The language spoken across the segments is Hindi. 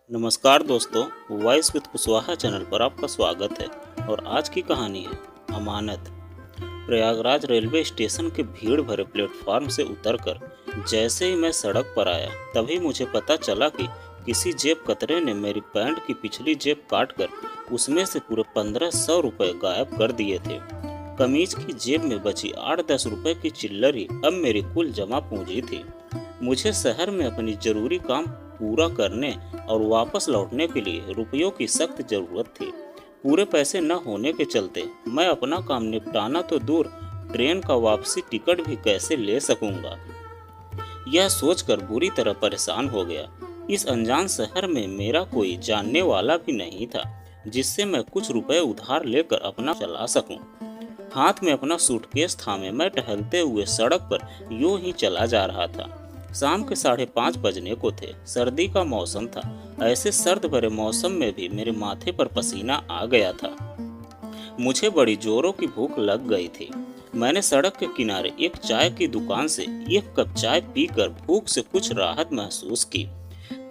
नमस्कार दोस्तों, वॉइस विद कुशवाहा चैनल पर आपका स्वागत है। और आज की कहानी है अमानत। प्रयागराज रेलवे स्टेशन के भीड़ भरे प्लेटफॉर्म से उतरकर जैसे ही मैं सड़क पर आया, तभी मुझे पता चला कि किसी जेब कतरे ने मेरी पैंट की पिछली जेब काटकर उसमें से पूरे 1500 रुपये गायब कर दिए थे। कमीज की जेब में बची 8-10 रुपए की चिल्लर ही अब मेरी कुल जमा पूंजी थी। मुझे शहर में अपनी जरूरी काम पूरा करने और वापस लौटने के लिए रुपयों की सख्त जरूरत थी। पूरे पैसे न होने के चलते मैं अपना काम निपटाना तो दूर, ट्रेन का वापसी टिकट भी कैसे ले सकूंगा, यह सोचकर बुरी तरह परेशान हो गया। इस अनजान शहर में मेरा कोई जानने वाला भी नहीं था जिससे मैं कुछ रुपए उधार लेकर अपना चला सकूं। हाथ में अपना सूटकेस थामे मैं टहलते हुए सड़क पर यूं ही चला जा रहा था। शाम के 5:30 बजने को थे। सर्दी का मौसम था। ऐसे सर्द भरे मौसम में भी मेरे माथे पर पसीना आ गया था। मुझे बड़ी जोरों की भूख लग गई थी। मैंने सड़क के किनारे एक चाय की दुकान से एक कप चाय पीकर भूख से कुछ राहत महसूस की।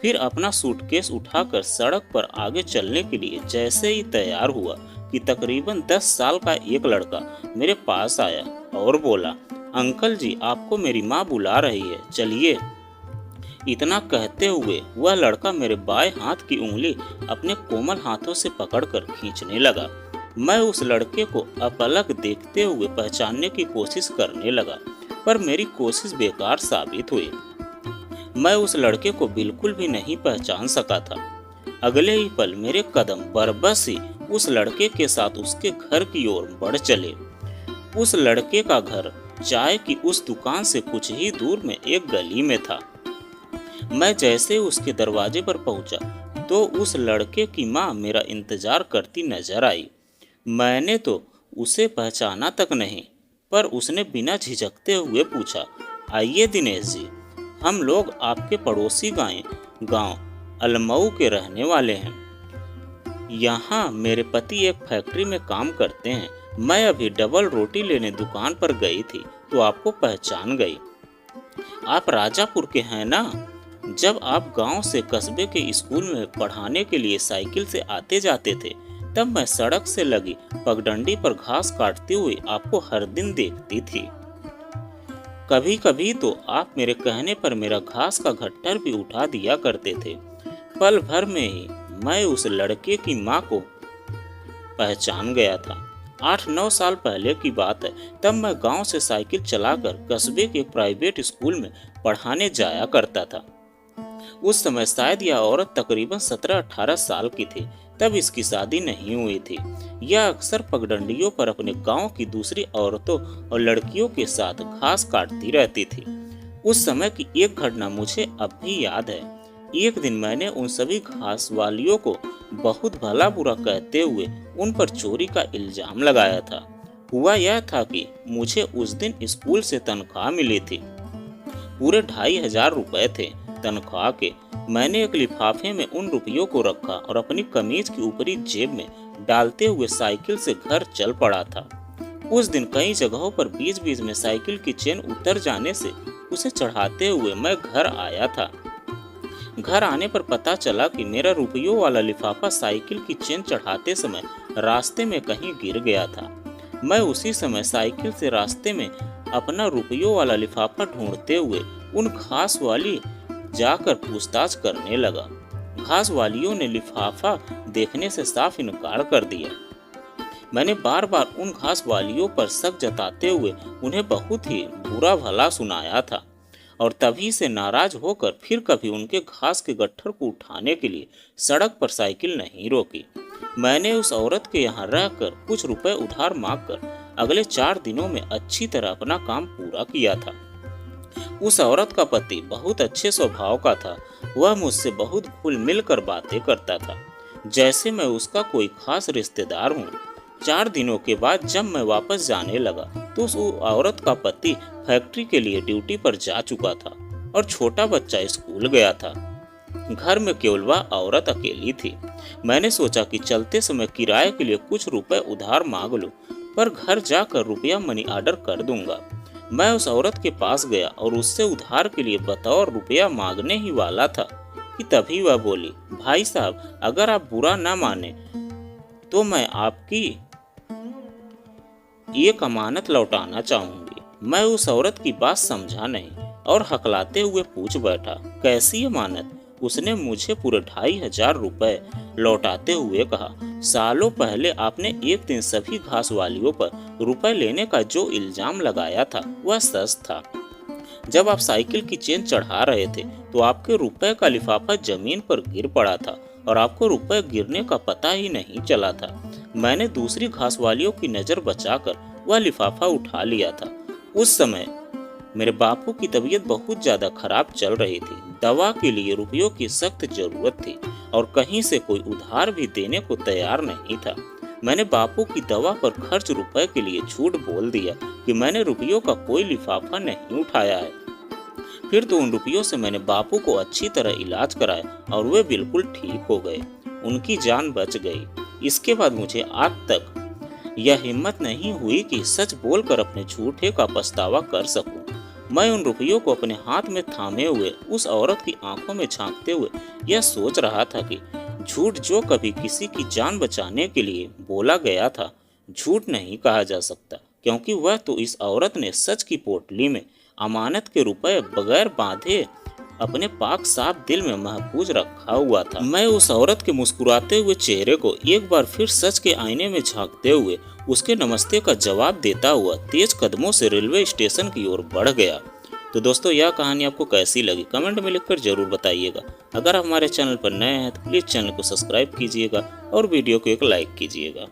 फिर अपना सूटकेस उठाकर सड़क पर आगे चलने के लिए जैसे ही तैयार हुआ कि तकरीबन 10 साल का एक लड़का मेरे पास आया और बोला, अंकल जी, आपको मेरी माँ बुला रही है, चलिए। इतना कहते हुए वह लड़का मेरे बाएं हाथ की उंगली अपने कोमल हाथों से पकड़कर खींचने लगा। मैं उस लड़के को अपलक देखते हुए पहचानने की कोशिश करने लगा, पर मेरी कोशिश बेकार साबित हुई। मैं उस लड़के को बिल्कुल भी नहीं पहचान सका था। अगले ही पल मेरे कदम बरबस ही उस लड़के के साथ उसके घर की ओर बढ़ चले। उस लड़के का घर चाय की उस दुकान से कुछ ही दूर में एक गली में था। मैं जैसे उसके दरवाजे पर पहुंचा तो उस लड़के की माँ मेरा इंतजार करती नजर आई। मैंने तो उसे पहचाना तक नहीं, पर उसने बिना झिझकते हुए पूछा, आइए दिनेश जी, हम लोग आपके पड़ोसी गांव अलमऊ के रहने वाले हैं। यहाँ मेरे पति एक फैक्ट्री में काम करते हैं। मैं अभी डबल रोटी लेने दुकान पर गई थी तो आपको पहचान गई। आप राजापुर के हैं ना? जब आप गांव से कस्बे के स्कूल में पढ़ाने के लिए साइकिल से आते जाते थे, तब मैं सड़क से लगी पगडंडी पर घास काटती हुई आपको हर दिन देखती थी। कभी कभी तो आप मेरे कहने पर मेरा घास का गट्ठर भी उठा दिया करते थे। पल भर में ही मैं उस लड़के की माँ को पहचान गया था। 8-9 साल पहले की बात है। तब मैं गांव से साइकिल चलाकर कस्बे के प्राइवेट स्कूल में पढ़ाने जाया करता था। उस समय शायद यह औरत तकरीबन 17-18 साल की थी। तब इसकी शादी नहीं हुई थी। यह अक्सर पगडंडियों पर अपने गांव की दूसरी औरतों और लड़कियों के साथ घास काटती रहती थी। उस समय की एक घटना मुझे अब भी याद है। एक दिन मैंने उन सभी घास वालियों को बहुत भला बुरा कहते हुए उन पर चोरी का इल्जाम लगाया था। हुआ यह था कि मुझे उस दिन स्कूल से तनख्वाह मिली थी। पूरे 2500 रुपए थे तनख्वाह के। मैंने एक लिफाफे में उन रुपयों को रखा और अपनी कमीज की ऊपरी जेब में डालते हुए साइकिल से घर चल पड़ा था। उस दिन कई जगहों पर बीच बीच में साइकिल की चेन उतर जाने से उसे चढ़ाते हुए मैं घर आया था। घर आने पर पता चला कि मेरा रुपयों वाला लिफाफा साइकिल की चेन चढ़ाते समय रास्ते में कहीं गिर गया था। मैं उसी समय साइकिल से रास्ते में अपना रुपयों वाला लिफाफा ढूंढते हुए उन घास वाली जाकर पूछताछ करने लगा। घास वालियों ने लिफाफा देखने से साफ इनकार कर दिया। मैंने बार बार उन घास वालियों पर शक जताते हुए उन्हें बहुत ही बुरा भला सुनाया था, और तभी से नाराज होकर फिर कभी उनके घास के गट्ठर को उठाने के लिए सड़क पर साइकिल नहीं रोकी। मैंने उस औरत के यहाँ रहकर कुछ रुपए उधार मांगकर अगले 4 दिनों में अच्छी तरह अपना काम पूरा किया था। उस औरत का पति बहुत अच्छे स्वभाव का था। वह मुझसे बहुत घुल मिल कर बातें करता था, जैसे मैं उसका कोई खास रिश्तेदार हूँ। 4 दिनों के बाद जब मैं वापस जाने लगा तो उस औरत का पति फैक्ट्री के लिए ड्यूटी पर जा चुका था और छोटा बच्चा स्कूल गया था। घर में केवल वह औरत अकेली थी। मैंने सोचा कि चलते समय किराए के लिए कुछ रुपए उधार मांग लूं, पर घर जाकर रुपया मनी ऑर्डर कर दूंगा। मैं उस औरत के पास गया और उससे उधार के लिए बतौर रुपया मांगने ही वाला था कि तभी वह बोली, भाई साहब, अगर आप बुरा ना माने तो मैं आपकी एक अमानत लौटाना चाहूंगी। मैं उस औरत की बात समझा नहीं और हकलाते हुए पूछ बैठा, कैसी अमानत? उसने मुझे पूरे 2500 रुपए लौटाते हुए कहा, सालों पहले आपने एक दिन सभी घास वालियों पर रुपए लेने का जो इल्जाम लगाया था वह सच था। जब आप साइकिल की चेन चढ़ा रहे थे तो आपके रुपए का लिफाफा जमीन पर गिर पड़ा था और आपको रुपए गिरने का पता ही नहीं चला था। मैंने दूसरी घास वालियों की नजर बचाकर वह लिफाफा उठा लिया था। उस समय मेरे बापू की तबीयत बहुत ज्यादा खराब चल रही थी। दवा के लिए रुपयों की सख्त जरूरत थी और कहीं से कोई उधार भी देने को तैयार नहीं था। मैंने बापू की दवा पर खर्च रुपए के लिए झूठ बोल दिया कि मैंने रुपयों का कोई लिफाफा नहीं उठाया है। फिर तो उन रुपयों से मैंने बापू को अच्छी तरह इलाज कराया और वे बिल्कुल ठीक हो गए। उनकी जान बच गई। इसके बाद मुझे आज तक यह हिम्मत नहीं हुई कि सच बोलकर अपने झूठे का पछतावा कर सकूं। मैं उन रुपयों को अपने हाथ में थामे हुए उस औरत की आंखों में झांकते हुए यह सोच रहा था कि झूठ जो कभी किसी की जान बचाने के लिए बोला गया था, झूठ नहीं कहा जा सकता, क्योंकि वह तो इस औरत ने सच की पोटली में अमानत के रुपए बगैर बांधे अपने पाक साफ दिल में महफूज रखा हुआ था। मैं उस औरत के मुस्कुराते हुए चेहरे को एक बार फिर सच के आईने में झांकते हुए उसके नमस्ते का जवाब देता हुआ तेज कदमों से रेलवे स्टेशन की ओर बढ़ गया। तो दोस्तों, यह कहानी आपको कैसी लगी कमेंट में लिखकर जरूर बताइएगा। अगर आप हमारे चैनल पर नए हैं तो प्लीज़ चैनल को सब्सक्राइब कीजिएगा और वीडियो को एक लाइक कीजिएगा।